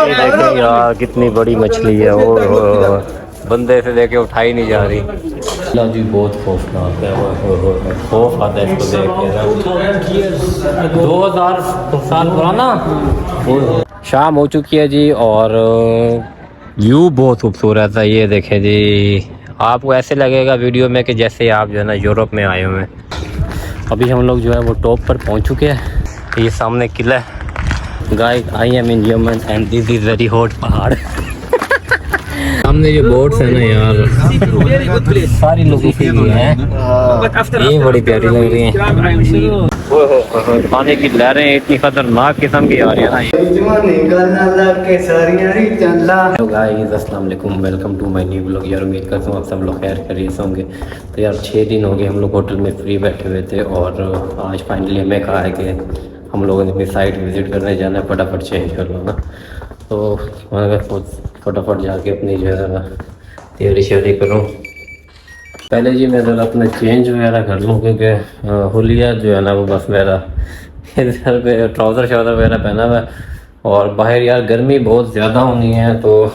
देखें यार कितनी बड़ी मछली है, और बंदे से लेके उठाई नहीं जा रही। जी बहुत खौफनाक है, खौफ आता है इसको देख के। 2000 साल पुराना। शाम हो चुकी है जी और व्यू बहुत खूबसूरत है। ये देखें जी, आपको ऐसे लगेगा वीडियो में कि जैसे आप जो है ना यूरोप में आए हुए हैं। अभी हम लोग जो है वो टॉप पर पहुंच चुके हैं। ये सामने किला है। Guys I am in Yemen and this is very hot पहाड़। सामने जो बोट्स है ना यार, सारी लोगों के लिए हैं। ये बड़ी प्यारी लग रही हैं। पानी की लहरें इतनी खतरनाक किस्म की आ रही है ना। हेलो गाइस, अस्सलाम वालेकुम, welcome to my new blog. यार उम्मीद करता हूँ आप सब लोग खैर खैरियत होंगे। तो यार 6 दिन हो गए हम लोग होटल में फ्री बैठे हुए थे और आज फाइनली हमें कहा है कि हम लोगों ने अपनी साइट विज़िट करने जाना है, फटाफट चेंज कर लो ना। तो मैं फटाफट जाके अपनी जो है तैयारी शेयरी करूँ। पहले जी मैं ज़रा अपना चेंज वगैरह कर लूँ, क्योंकि हुलिया जो है ना वो बस मेरा इधर पे ट्राउज़र शाउज़र वगैरह पहना हुआ है और बाहर यार गर्मी बहुत ज़्यादा होनी है, तो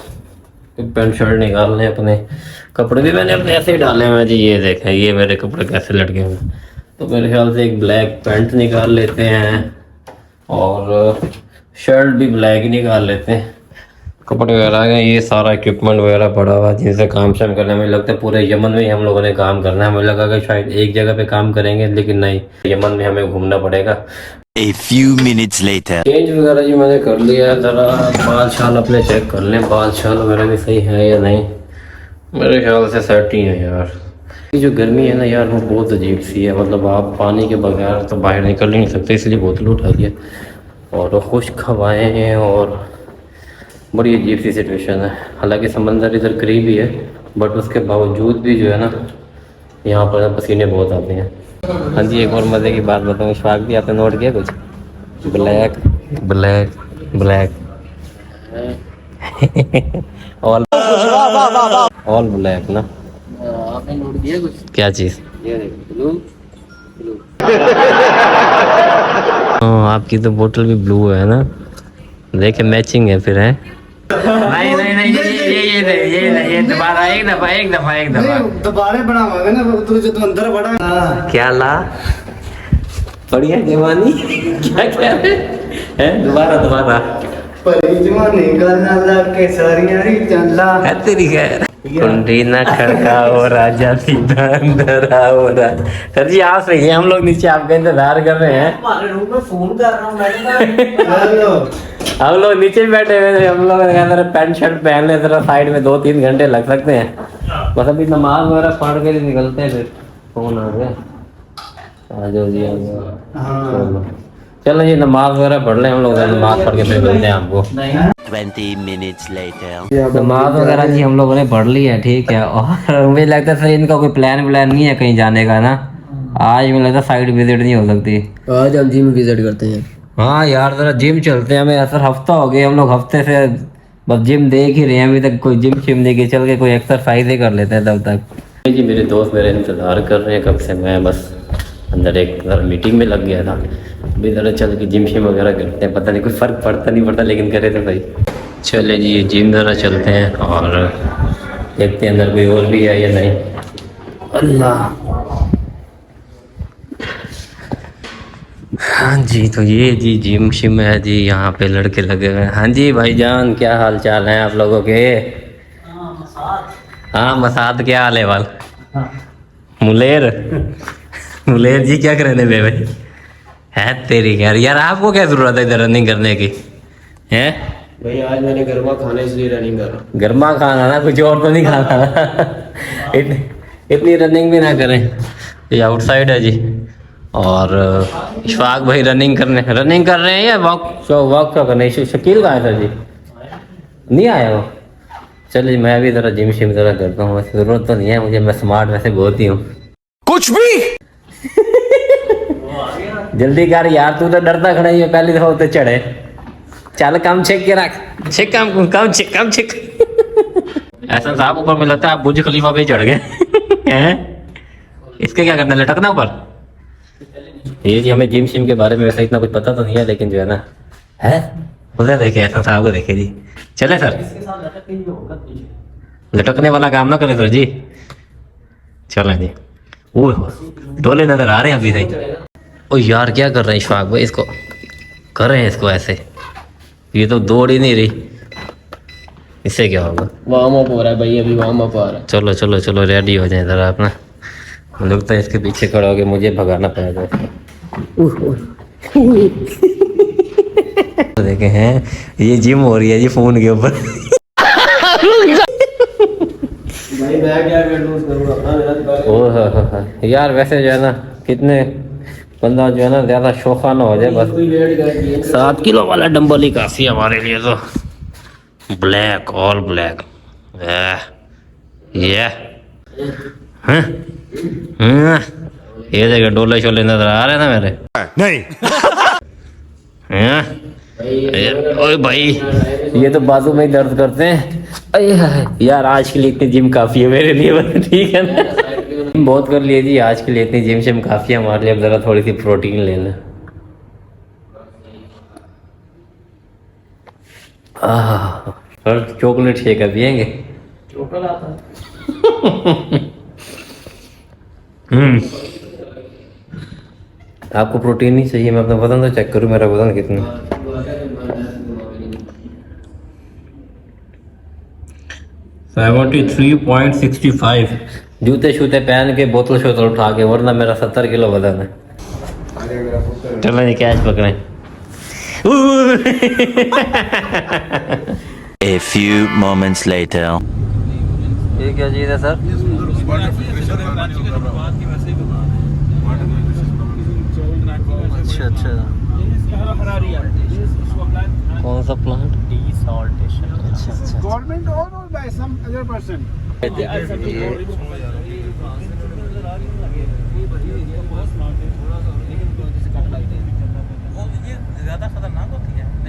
पैंट शर्ट निकालने अपने कपड़े भी मैंने अपने ऐसे ही डाले हुए हैं जी। ये देखें, ये मेरे कपड़े कैसे लटके हुए हैं। तो मेरे ख्याल से एक ब्लैक पैंट निकाल लेते हैं और शर्ट भी ब्लैक ही निकाल लेते हैं। कपड़े वगैरह हैं, ये सारा इक्विपमेंट वगैरह पड़ा हुआ जिनसे काम शाम करना। मुझे लगता है पूरे यमन में ही हम लोगों ने काम करना है। मुझे लगा कि शायद एक जगह पे काम करेंगे, लेकिन नहीं, यमन में हमें घूमना पड़ेगा। A few minutes later. Change वगैरह जी मैंने कर लिया है। ज़रा बाल शाल अपने चेक कर लें, बाल शाल वगैरह भी सही है या नहीं। मेरे ख्याल से सेट ही है यार। ये जो गर्मी है ना यार वो बहुत अजीब सी है, मतलब आप पानी के बगैर तो बाहर निकल ही नहीं सकते, इसलिए बोतल उठा दिया और खुश्क हवाएँ हैं और बड़ी अजीब सी सिचुएशन है। हालांकि समंदर इधर करीब ही है, बट उसके बावजूद भी जो है ना यहाँ पर पसीने बहुत आते हैं। हाँ जी, एक और मज़े की बात बताऊँ, इशफाक भी आपने नोट किया कुछ? Black black black all black ना। आपने नोट किया कुछ? क्या चीज़? ये ब्लू ब्लू। आपकी तो बोतल भी ब्लू है ना, देखे मैचिंग है फिर है। नहीं नहीं नहीं, ये दोबारा एक दफा दोबारा बनावांगे ना, तू जो अंदर बड़ा क्या ला बढ़िया जवानी क्या क्या है दोबारा जवानी गाना लगे सारियां री चंदा है तेरी खैर। कुंडी ना खड़का हो राजा सीधा अंदर आओ राजा। सर जी आप सही है, हम लोग नीचे आपका इंतजार कर रहे हैं। हमारे रूम में फोन कर रहा हूँ मैं। हम लोग नीचे बैठे हुए थे, हम लोग अंदर पैंट शर्ट पहन ले, जरा साइड में 2-3 घंटे लग सकते हैं। बस अभी नमाज वगैरह पढ़ के निकलते हैं, फिर फोन आ गया। आ जाओ जी, आ जाओ। चलो जी नमाज वगैरह पढ़ लें हम लोग, नमाज पढ़ के फिर मिलते हैं आपको। 20 minutes later. नमाज वगैरह जी हम लोगों ने पढ़ ली है, ठीक है। और मुझे लगता है सर इनका कोई प्लान नहीं है कहीं जाने का ना। आज मुझे लगता है साइड विजिट नहीं हो सकती, आज हम जिम विजिट करते हैं। हाँ यार जरा जिम चलते हैं। हमें असर हफ्ता हो गया, हम लोग हफ्ते से बस जिम देख ही रहे हैं, अभी तक कोई जिम शिम नहीं की। चल के कोई एक्सरसाइज ही कर लेते हैं तब तक। जी मेरे दोस्त मेरे इंतज़ार कर रहे हैं कब से, मैं बस अंदर एक मीटिंग में लग गया था। अभी ज़रा चल के जिम शिम वगैरह करते हैं, पता नहीं कुछ फ़र्क पड़ता नहीं पड़ता, लेकिन करे तो भाई। चले जी जिम ज़रा चलते हैं और देखते हैं अंदर कोई और भी है या नहीं। अल्लाह, हाँ जी तो ये जी जिम शिम है जी, यहाँ पे लड़के लगे हुए हैं। हाँ जी भाईजान क्या हाल चाल है आप लोगों के? हाँ मसाद क्या हाल है वाल? मुलेर मुलेर जी क्या करने बे भाई है तेरी यार। यार आपको क्या जरूरत है इधर रनिंग करने की है भाई? आज मैंने गर्मा खाना इसलिए रनिंग कर रहा हूँ। गर्मा खाना ना, कुछ और तो नहीं खाना। इतनी रनिंग भी ना करें। ये आउटसाइड है जी और इशफाक भाई रनिंग कर रहे हैं या वॉक क्या करने? शकील कहाँ है सर जी? नहीं आया वो? चलिए मैं भी ज़रा जिम शिम ज़रा करता हूँ, वैसे ज़रूरत तो नहीं है मुझे, मैं स्मार्ट वैसे बहुत ही हूँ। कुछ भी जल्दी कर यार, तू तो डरता खड़ा ही है, पहली दफा उतर चढ़े। चल काम चेक के रख, चेक काम चेक। ऐसा साहब ऊपर में लगता है आप बुर्ज खलीफा पे चढ़ गए हैं। इसके क्या करना, लटकना ऊपर? ये जी हमें जिम शिम के बारे में वैसे इतना कुछ पता तो नहीं है, लेकिन जो है ना है उधर देखे, ऐसा साहब को देखे जी, चले सर, लटकने वाला काम ना करें सर जी। चलें जी। ओह डोले नजर आ रहे हैं अभी नहीं। ओ यार क्या कर रहे हैं इशफाक भाई, इसको कर रहे हैं इसको ऐसे, ये तो दौड़ ही नहीं रही, इससे क्या होगा? वार्म अप हो रहा है भाई, अभी वार्म अप हो रहा है। चलो चलो चलो रेडी हो जाए जरा अपना। लगता है इसके पीछे खड़ा होके मुझे भगाना पड़ेगा। देखे हैं ये जिम हो रही है जी फोन के ऊपर। भाई मैं क्या वेट लूज करूंगा अपना, मेरा तो ओह यार वैसे जो है ना, कितने बंदा जो है ना ज्यादा शौका ना हो जाए बस। कोई वेट कर 7 किलो वाला डंबल ही काफी है हमारे लिए तो। Black, all black. ये ये जगह डोले शोले नजर आ रहे हैं ना मेरे? नहीं। ओए भाई ये तो बाजू में ही दर्द करते हैं। अरे यार आज के लिए इतनी जिम काफी है मेरे लिए, बस ठीक है ना? बहुत कर लिए जी आज के लिए, इतनी जिम शिम काफी है हमारे लिए। अब जरा थोड़ी सी प्रोटीन लेना। सर चॉकलेट शेक पियेंगे? चोकल आता है। आपको प्रोटीन नहीं चाहिए? मैं अपना वजन तो चेक करूँ, मेरा वजन कितना? 73.65। जूते शूते पहन के बोतल शोतल उठा के, वरना मेरा 70 किलो वजन है। चलो ये कैच पकड़े। A few moments later. ये क्या चीज़ है सर? अच्छा अच्छा, कौन सा प्लांट? अच्छा अच्छा। Government owned or by some other person?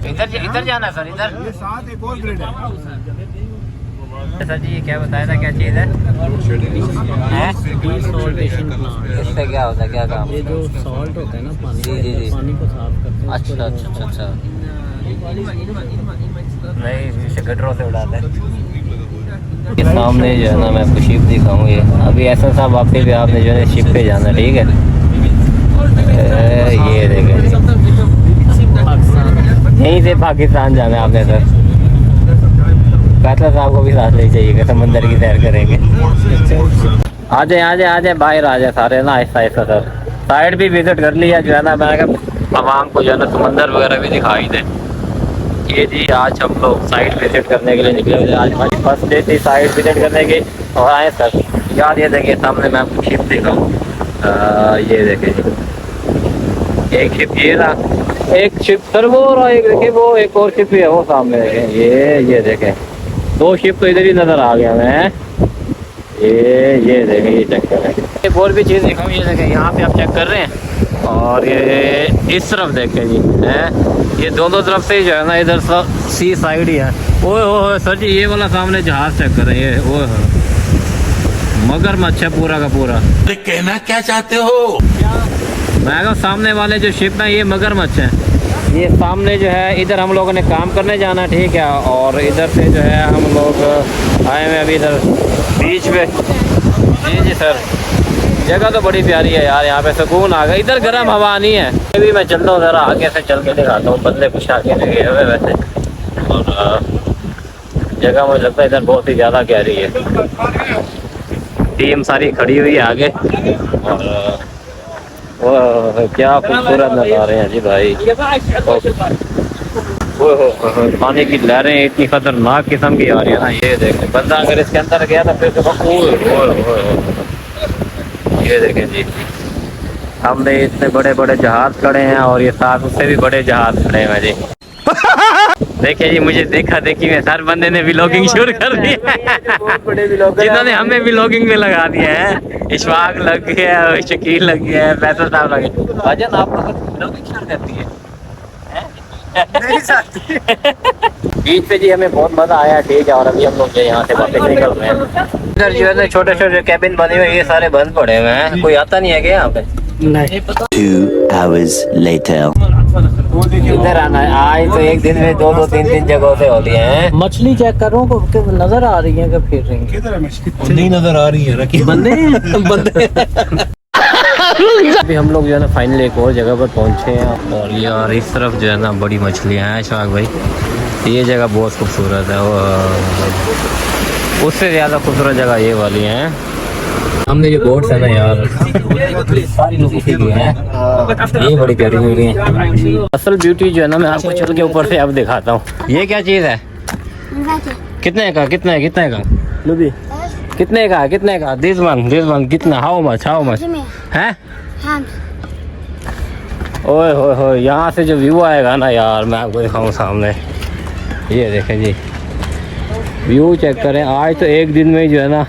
इधर जाना सर, इधर। ये साथ एक और ग्रेड है। सर जी ये क्या बताया था, क्या चीज़ है? इससे क्या होता है, क्या काम? ये जो सॉल्ट होता है ना पानी, जी जी जी। पानी को साफ करते हैं। अच्छा अच्छा अच्छा अच्छा। नहीं इसे गटरों से उड़ाते हैं। ये सामने जो है ना, मैं आपको शिप दिखाऊँ। ये अभी ऐसा साहब वापस भी आपने जो है शिप पे जाना, ठीक है? ये देखें यहीं से पाकिस्तान जाना है आपने सर। फैसला साहब को भी साथ ले चाहिए, समंदर की सैर करेंगे। आ जाए बाहर आ जाए सारे ना, आहिस्ता आहिस्ता सर। साइड भी विजिट कर लिया जो है ना, मैं आवाम को जो है ना समंदर वगैरह भी दिखाई दे। ये जी आज हम लोग साइड विजिट करने के लिए निकले हुए। आज हमारी फर्स्ट डे थी साइड विजिट करने की। और आए सर यार ये देखिए सामने मैं आपको शिप दिखाऊँ। ये देखें एक शिप ये रहा, एक शिप सर वो रहा, एक देखिए वो एक और शिप भी है वो सामने देखें। ये देखें 2 शिप तो इधर ही नजर आ गया मैं। ये देखें, ये चेक करें। एक और भी चीज़ दिखाऊँ, ये देखें यहाँ पे आप चेक कर रहे हैं। और ये इस तरफ देखें जी हैं, ये दोनों तरफ से जो है ना इधर सी साइड ही है। ओए हो सर जी ये वाला सामने जहाज चेक करें। ये ओए मगरमच्छ है पूरा का पूरा। अरे कहना क्या चाहते हो? मैं कहा सामने वाले जो शिप है ये मगरमच्छ है। ये सामने जो है इधर हम लोगों ने काम करने जाना, ठीक है? और इधर से जो है हम लोग आए हुए अभी इधर बीच पे। जी सर जगह तो बड़ी प्यारी है यार, यहाँ पे सुकून आ गया। इधर गर्म हवा नहीं है। अभी मैं चलता हूँ ज़रा आगे से, चल के दिखाता हूँ। बंदे कुछ आगे लगे हुए वैसे, और जगह मुझे लगता है इधर बहुत ही ज़्यादा गहरी है। टीम सारी खड़ी हुई है आगे, और वो क्या खूबसूरत नज़ारे हैं जी भाई। पानी की लहरें इतनी खतरनाक किस्म की आ रही है ना। ये देखें बंदा अगर इसके अंदर गया तो फिर तो ये देखें जी हमने इतने बड़े बड़े जहाज खड़े हैं, और ये साथ उससे भी बड़े जहाज खड़े हैं जी। देखिए जी मुझे देखा देखी में हर बंदे ने व्लॉगिंग शुरू कर दी है। जिन्होंने हमें व्लॉगिंग में लगा दिया है। इशफाक लग गया है, शकील लग गया है, फैसल साहब लग गए। भाईजान आप लोग व्लॉगिंग शुरू करती है? नहीं साथी। बीच पे जी हमें बहुत मजा आया, ठीक है? और अभी हम लोग यहाँ से वापस निकल रहे हैं। इधर जो है छोटे छोटे कैबिन बने हुए, ये सारे बंद पड़े हुए हैं। कोई आता नहीं है क्या यहाँ पे? नहीं 2 hours later. इधर आना है। आज तो एक दिन में 2-2 3-3 जगहों से होती हैं। मछली चेक कर रहा हूँ कि नजर आ रही है कि फिर रही है। किधर है मछली? नहीं नजर आ रही है रखी बंदे बंदे। अभी हम लोग जो है ना फाइनली एक और जगह पर पहुंचे हैं और यार इस तरफ जो है ना बड़ी मछलियाँ हैं शाक भाई। ये जगह बहुत खूबसूरत है और उससे ज़्यादा खूबसूरत जगह ये वाली है। हमने जो बोट्स है ना यार सारी लोग इसी की हैं। ये बड़ी प्यारी ब्यूटी है। असल ब्यूटी जो है ना मैं आपको चल के ऊपर से अब दिखाता हूँ। ये क्या चीज़ है? कितने का कितने का कितने का दिस वन कितना हाउ मच है? ओए हो यहाँ से जो व्यू आएगा ना यार मैं आपको दिखाऊँ सामने। ये देखें जी व्यू चेक करें। आज तो एक दिन में ही जो है ना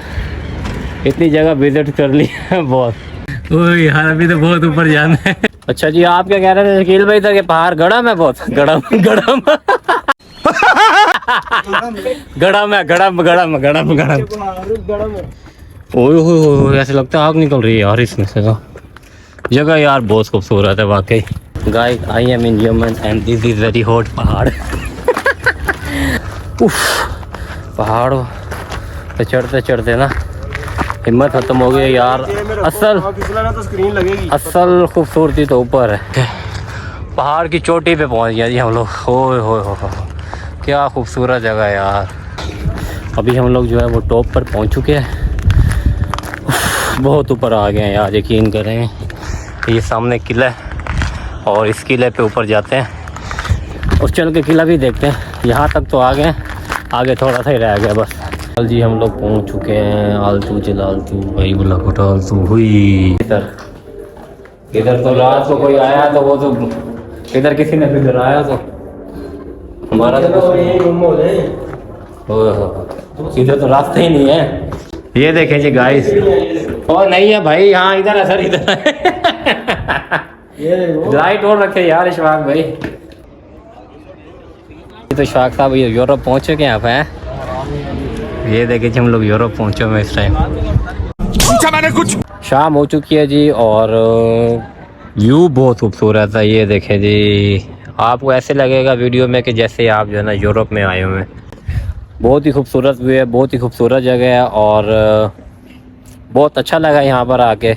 इतनी जगह विजिट कर ली है बहुत। ओए यार अभी तो बहुत ऊपर जाना है। अच्छा जी आप क्या कह रहे थे शकील भाई? था कि पहाड़ गड़म है बहुत गड़म ओए ऐसे लगता है आग निकल रही है यार इसमें से। तो जगह यार बहुत खूबसूरत है वाकई। Guys I am in Yemen and this is very hot पहाड़। उफ पहाड़ों पे चढ़ते चढ़ते ना हिम्मत खत्म हो गई यार। असल खूबसूरती तो ऊपर है। पहाड़ की चोटी पे पहुंच गया जी हम लोग। ओए हो क्या खूबसूरत जगह है यार। अभी हम लोग जो है वो टॉप पर पहुंच चुके हैं। बहुत ऊपर आ गए हैं यार यकीन करें। ये सामने किला है और इस किले पे ऊपर जाते हैं और चल के किला भी देखते हैं। यहाँ तक तो आ गए, आगे थोड़ा सा ही रह गया बस। कल जी हम लोग पहुँच चुके हैं आलतू जलालतू भाई बोला कोटालतू हुई। इधर तो रात को कोई आया तो वो तो इधर किसी ने इधर आया तो हमारा तो इधर तो रास्ता ही नहीं है। ये देखें जी गाइस और नहीं है भाई। हाँ इधर है सर इधर लाइट और रखे यार इशफाक भाई। तो इशफाक साहब ये यूरोप पहुँच चुके हैं यहाँ पे। ये देखे जी हम लोग यूरोप पहुँचे हुए इस टाइम। मैंने कुछ शाम हो चुकी है जी और व्यू बहुत खूबसूरत है। ये देखे जी आपको ऐसे लगेगा वीडियो में कि जैसे आप जो है ना यूरोप में आए हुए हैं। बहुत ही खूबसूरत व्यू है, बहुत ही खूबसूरत जगह है और बहुत अच्छा लगा यहाँ पर आके।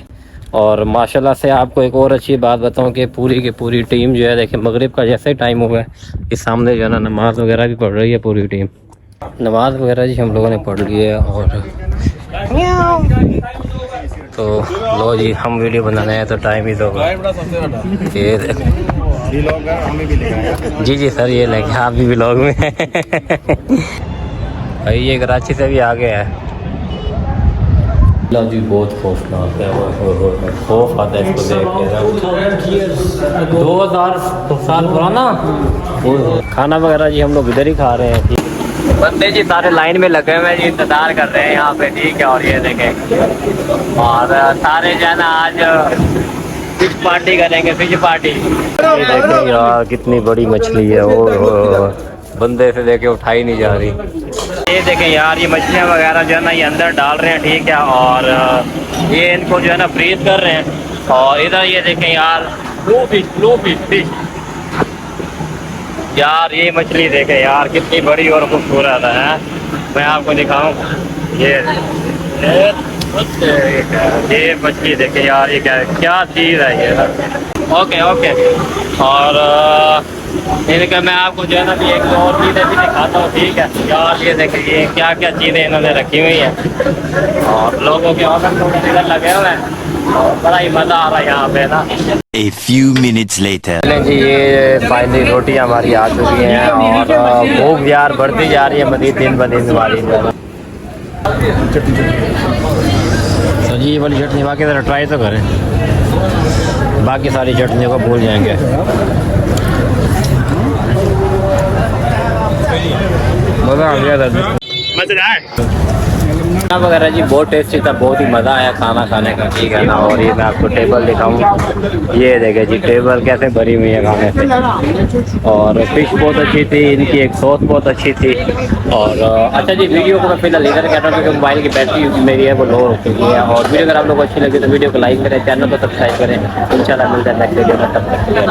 और माशाल्लाह से आपको एक और अच्छी बात बताऊँ कि पूरी की पूरी टीम जो है देखिए मगरिब का जैसे टाइम हुआ है इस सामने जो है ना नमाज़ वगैरह भी पढ़ रही है पूरी टीम। नमाज वगैरह जी हम लोगों ने पढ़ ली है और तो लो जी हम वीडियो बनाने हैं तो टाइम ही दो। जी सर ये लेंगे आप भी व्लॉग में। भाई ये कराची से भी आगे है। जी बहुत खौफनाक है, खौफ आता है इसको देख के। 2000 साल पुराना खाना वगैरह जी हम लोग इधर ही खा रहे हैं। बंदे जी सारे लाइन में लगे हुए हैं जी इंतजार कर रहे हैं यहाँ पे ठीक है। और ये देखें और सारे जो है ना आज फिश पार्टी करेंगे फिश पार्टी। देखें यार कितनी बड़ी मछली है वो बंदे से देखे उठाई नहीं जा रही। ये देखें यार ये मछलियाँ वगैरह जो है ना ये अंदर डाल रहे हैं ठीक है और ये इनको जो है ना फ्रीज कर रहे हैं। और इधर ये देखें यार ब्लू फिश यार ये मछली देखें यार कितनी बड़ी और खूबसूरत है। मैं आपको दिखाऊं ये मछली देखें यार ये क्या चीज़ है ये। ओके और इनका मैं आपको जो है ना एक दो और चीज़ें भी दिखाता हूँ ठीक है यार। ये देखें ये क्या चीज़ें इन्होंने रखी हुई हैं और लोगों के ऑर्डर तो इधर लगे हुए हैं और बड़ा ही मज़ा आ रहा है यहाँ पे ना। A few minutes later. जी ये फाइनली रोटियाँ हमारी आ चुकी हैं और भूख यार बढ़ती जा रही है मजीद दिन ब दिन हमारी। तो जी ये वाली चटनी बाकी ज़रा ट्राई तो करें, बाकी सारी चटनियों को भूल जाएंगे। मज़ा आ गया था खाना वगैरह जी बहुत टेस्टी था, बहुत ही मज़ा आया खाना खाने का ठीक है ना। और ये मैं आपको टेबल दिखाऊँ ये देखें जी टेबल कैसे भरी हुई है खाने से। और फिश बहुत अच्छी थी, इनकी एक सॉस बहुत अच्छी थी। और अच्छा जी वीडियो को मैं फिलहाल इधर कहता हूँ क्योंकि मोबाइल की बैटरी मेरी है वो लो हो चुकी है। और वीडियो अगर आप लोग को अच्छी लगी तो वीडियो को लाइक करें, चैनल को सब्सक्राइब करें। इंशाल्लाह मिलता है नेक्स्ट वीडियो में, तब तक के लिए।